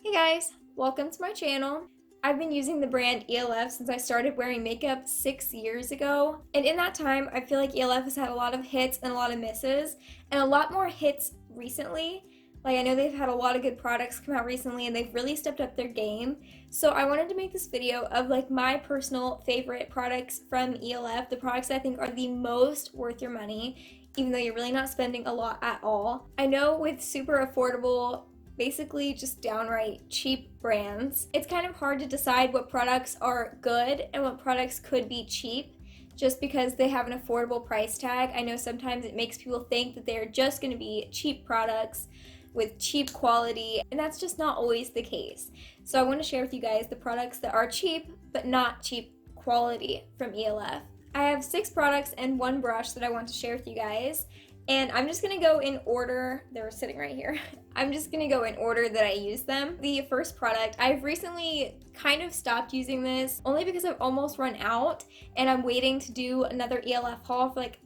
Hey guys, welcome to my channel. I've been using the brand E.L.F since I started wearing makeup 6 years ago, and in that time I feel like E.L.F has had a lot of hits and a lot of misses, and a lot more hits recently. Like, I know they've had a lot of good products come out recently and they've really stepped up their game. So I wanted to make this video of like my personal favorite products from E.L.F, the products that I think are the most worth your money, even though you're really not spending a lot at all. I know with super affordable, basically just downright cheap brands, it's kind of hard to decide what products are good and what products could be cheap just because they have an affordable price tag. I know sometimes it makes people think that they're just going to be cheap products with cheap quality, and that's just not always the case. So I want to share with you guys the products that are cheap but not cheap quality from E.L.F. I have 6 products and 1 brush that I want to share with you guys. And I'm just gonna go in order, they're sitting right here. I'm just gonna go in order that I use them. The first product, I've recently kind of stopped using this only because I've almost run out and I'm waiting to do another E.L.F haul for like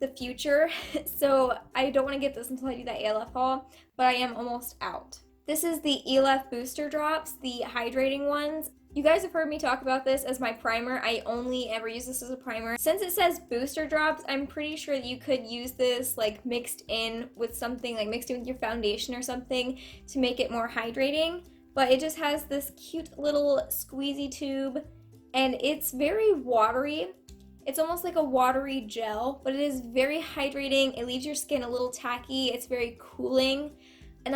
the future. So I don't wanna get this until I do that E.L.F haul, but I am almost out. This is the E.L.F booster drops, the hydrating ones. You guys have heard me talk about this as my primer. I only ever use this as a primer. Since it says booster drops, I'm pretty sure that you could use this like mixed in with something, like mixed in with your foundation or something to make it more hydrating. But it just has this cute little squeezy tube and it's very watery. It's almost like a watery gel, but it is very hydrating. It leaves your skin a little tacky. It's very cooling. And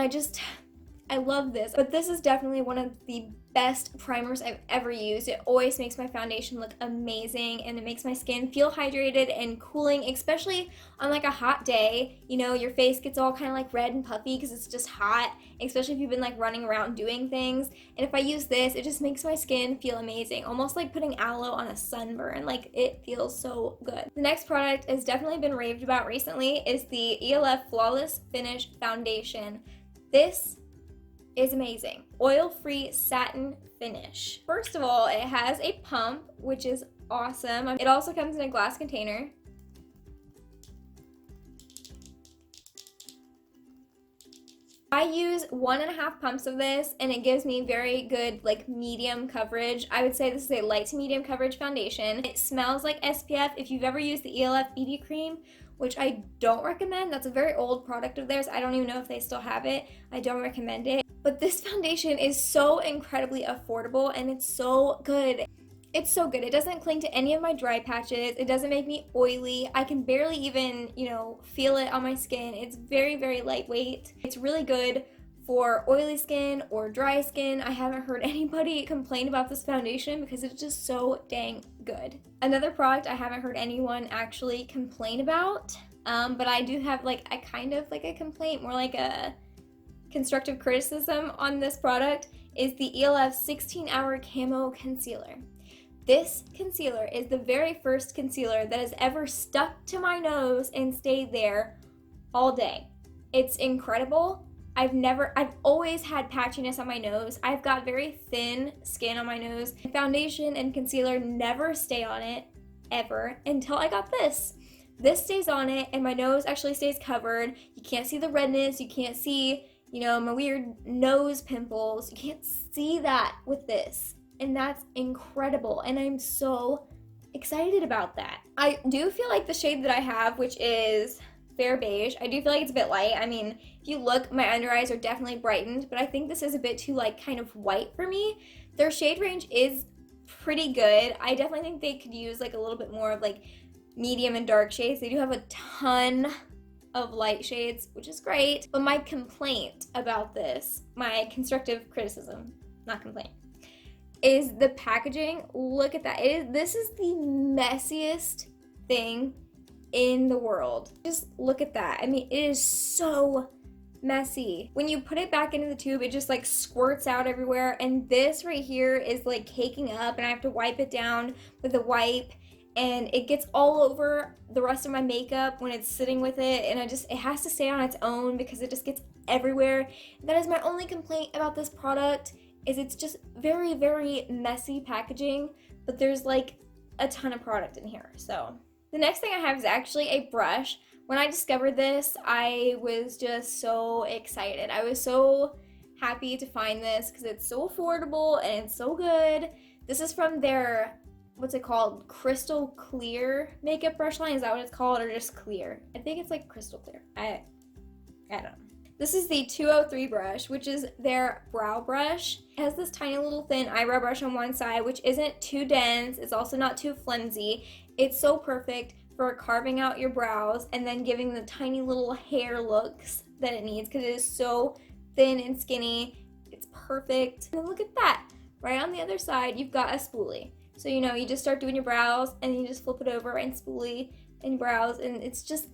I love this, but this is definitely one of the best primers I've ever used. It always makes my foundation look amazing and it makes my skin feel hydrated and cooling, especially on like a hot day. You know, your face gets all kind of like red and puffy because it's just hot, especially if you've been like running around doing things. And if I use this, it just makes my skin feel amazing, almost like putting aloe on a sunburn. Like, it feels so good. The next product has definitely been raved about recently is the E.L.F Flawless Finish Foundation. This is amazing. Oil-free satin finish. First of all, it has a pump, which is awesome. It also comes in a glass container. I use 1.5 pumps of this and it gives me very good like medium coverage. I would say this is a light to medium coverage foundation. It smells like SPF. If you've ever used the E.L.F BB cream, which I don't recommend, that's a very old product of theirs. I don't even know if they still have it. I don't recommend it. But this foundation is so incredibly affordable and it's so good. It's so good. It doesn't cling to any of my dry patches. It doesn't make me oily. I can barely even, feel it on my skin. It's very, very lightweight. It's really good for oily skin or dry skin. I haven't heard anybody complain about this foundation because it's just so dang good. Another product I haven't heard anyone actually complain about, but I do have like a kind of like a complaint, more like a constructive criticism on this product, is the E.L.F 16-Hour Camo Concealer. This concealer is the very first concealer that has ever stuck to my nose and stayed there all day. It's incredible. I've always had patchiness on my nose. I've got very thin skin on my nose. Foundation and concealer never stay on it, ever, until I got this. This stays on it and my nose actually stays covered. You can't see the redness, you can't see, my weird nose pimples. You can't see that with this. And that's incredible. And I'm so excited about that. I do feel like the shade that I have, which is fair beige, I do feel like it's a bit light. I mean, if you look, my under eyes are definitely brightened, but I think this is a bit too like kind of white for me. Their shade range is pretty good. I definitely think they could use like a little bit more of like medium and dark shades. They do have a ton of light shades, which is great. But my complaint about this, my constructive criticism, not complaint, is the packaging. Look at that. This is the messiest thing in the world. Just look at that. I mean, it is so messy. When you put it back into the tube, it just like squirts out everywhere, and this right here is like caking up and I have to wipe it down with a wipe, and it gets all over the rest of my makeup when it's sitting with it, and it has to stay on its own because it just gets everywhere. That is my only complaint about this product, is it's just very, very messy packaging, but there's like a ton of product in here. So the next thing I have is actually a brush. When I discovered this, I was just so excited. I was so happy to find this because it's so affordable and it's so good. This is from their, what's it called? Crystal Clear makeup brush line. Is that what it's called, or just clear? I think it's like crystal clear. I don't know. This is the 203 brush, which is their brow brush. It has this tiny little thin eyebrow brush on one side, which isn't too dense. It's also not too flimsy. It's so perfect for carving out your brows and then giving the tiny little hair looks that it needs because it is so thin and skinny. It's perfect. And look at that. Right on the other side, you've got a spoolie. So, you know, you just start doing your brows and you just flip it over and spoolie and brows, and it's just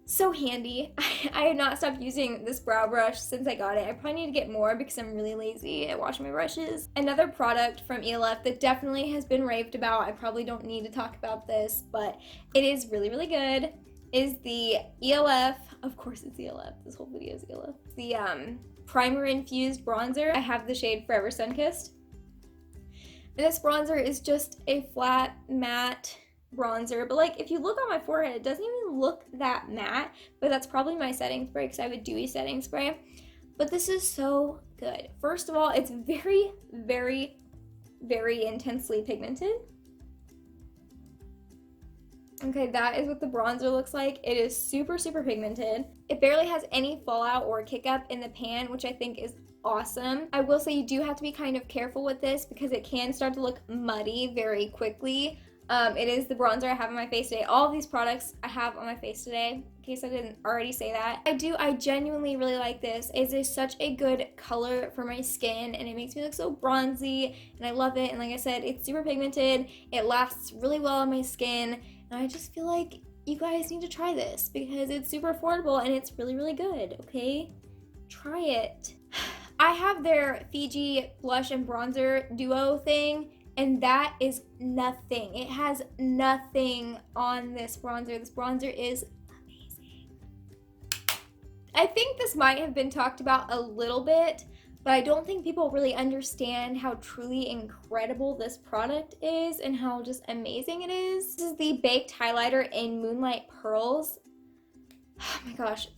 so handy. I have not stopped using this brow brush since I got it. I probably need to get more because I'm really lazy at washing my brushes. Another product from E.L.F. that definitely has been raved about, I probably don't need to talk about this, but it is really, really good, is the E.L.F. Of course it's E.L.F. This whole video is E.L.F. The primer infused bronzer. I have the shade Forever Sunkissed. And this bronzer is just a flat matte bronzer, but like if you look on my forehead, it doesn't even look that matte, but that's probably my setting spray because I have a dewy setting spray. But this is so good. First of all, it's very, very, very intensely pigmented. Okay, that is what the bronzer looks like. It is super, super pigmented. It barely has any fallout or kick up in the pan, which I think is awesome. I will say you do have to be kind of careful with this because it can start to look muddy very quickly. It is the bronzer I have on my face today. All of these products I have on my face today, in case I didn't already say that. I genuinely really like this. It is such a good color for my skin and it makes me look so bronzy and I love it. And like I said, it's super pigmented. It lasts really well on my skin. And I just feel like you guys need to try this because it's super affordable and it's really, really good, okay? Try it. I have their Fiji blush and bronzer duo thing, and that is nothing. It has nothing on this bronzer. This bronzer is amazing. I think this might have been talked about a little bit, but I don't think people really understand how truly incredible this product is and how just amazing it is. This is the Baked Highlighter in Moonlight Pearls. Oh my gosh,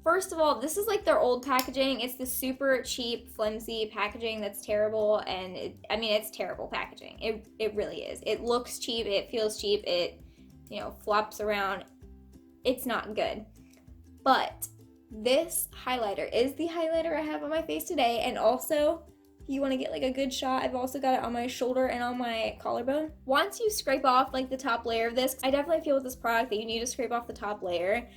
first of all, this is like their old packaging. It's the super cheap, flimsy packaging that's terrible, and it's terrible packaging. It really is. It looks cheap, it feels cheap, it, you know, flops around. It's not good. But this highlighter is the highlighter I have on my face today, and also, if you want to get like a good shot, I've also got it on my shoulder and on my collarbone. Once you scrape off like the top layer of this, I definitely feel with this product that you need to scrape off the top layer.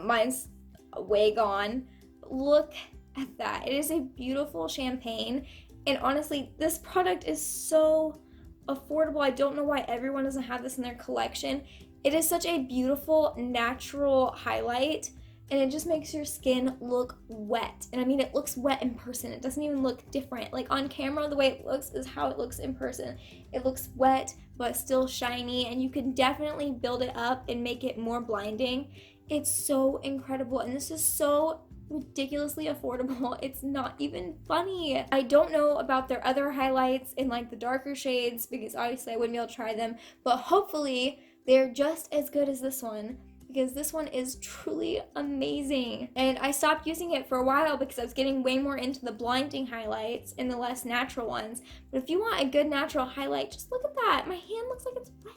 Mine's way gone. Look at that. It is a beautiful champagne, and honestly, this product is so affordable. I don't know why everyone doesn't have this in their collection. It is such a beautiful natural highlight, and it just makes your skin look wet. And I mean, it looks wet in person. It doesn't even look different. Like on camera, the way it looks is how it looks in person. It looks wet, but still shiny, and you can definitely build it up and make it more blinding. It's so incredible, and this is so ridiculously affordable. It's not even funny. I don't know about their other highlights in like the darker shades because obviously I wouldn't be able to try them, but hopefully they're just as good as this one, because this one is truly amazing. And I stopped using it for a while because I was getting way more into the blinding highlights and the less natural ones. But if you want a good natural highlight, just look at that. My hand looks like it's wet.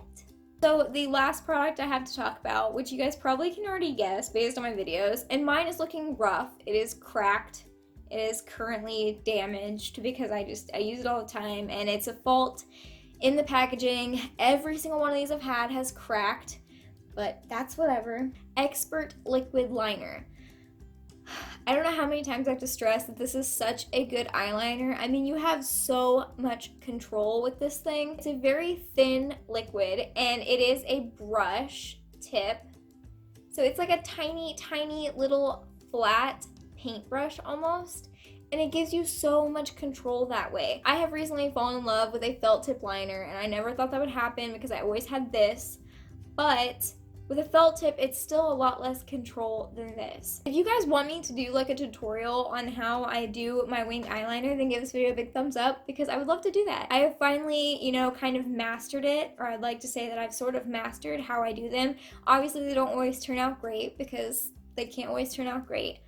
So the last product I have to talk about, which you guys probably can already guess based on my videos, and mine is looking rough. It is cracked. It is currently damaged because I use it all the time, and it's a fault in the packaging. Every single one of these I've had has cracked, but that's whatever. Expert Liquid Liner. I don't know how many times I have to stress that this is such a good eyeliner. I mean, you have so much control with this thing. It's a very thin liquid, and it is a brush tip. So it's like a tiny, tiny little flat paintbrush almost, and it gives you so much control that way. I have recently fallen in love with a felt tip liner, and I never thought that would happen because I always had this, but with a felt tip, it's still a lot less control than this. If you guys want me to do like a tutorial on how I do my winged eyeliner, then give this video a big thumbs up because I would love to do that. I have finally, kind of mastered it, or I'd like to say that I've sort of mastered how I do them. Obviously, they don't always turn out great because they can't always turn out great,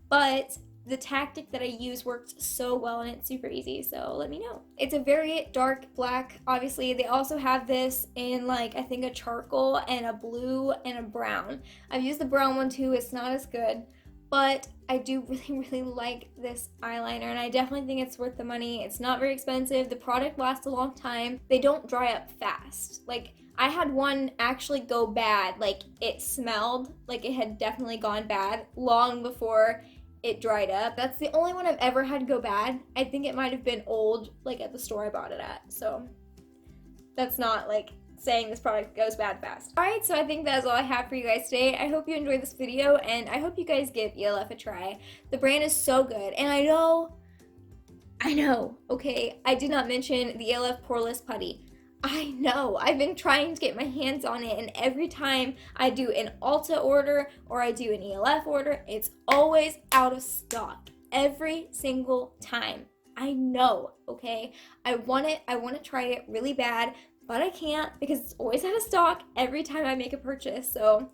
but the tactic that I use worked so well and it's super easy, so let me know. It's a very dark black, obviously. They also have this in like, I think a charcoal and a blue and a brown. I've used the brown one too, it's not as good, but I do really like this eyeliner and I definitely think it's worth the money. It's not very expensive, the product lasts a long time, they don't dry up fast. Like, I had one actually go bad, like it smelled like it had definitely gone bad long before it dried up. That's the only one I've ever had go bad. I think it might have been old, like at the store I bought it at, so that's not like saying this product goes bad fast. Alright, so I think that's all I have for you guys today. I hope you enjoyed this video, and I hope you guys give E.L.F a try. The brand is so good, and I know, okay, I did not mention the E.L.F Poreless Putty. I know, I've been trying to get my hands on it, and every time I do an Ulta order or I do an E.L.F order, it's always out of stock. Every single time. I know, okay? I want to try it really bad, but I can't because it's always out of stock every time I make a purchase, so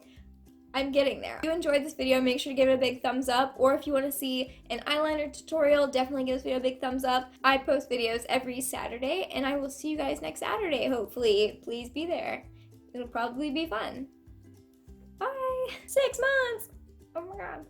I'm getting there. If you enjoyed this video, make sure to give it a big thumbs up, or if you want to see an eyeliner tutorial, definitely give this video a big thumbs up. I post videos every Saturday, and I will see you guys next Saturday, hopefully. Please be there. It'll probably be fun. Bye! 6 months! Oh my god.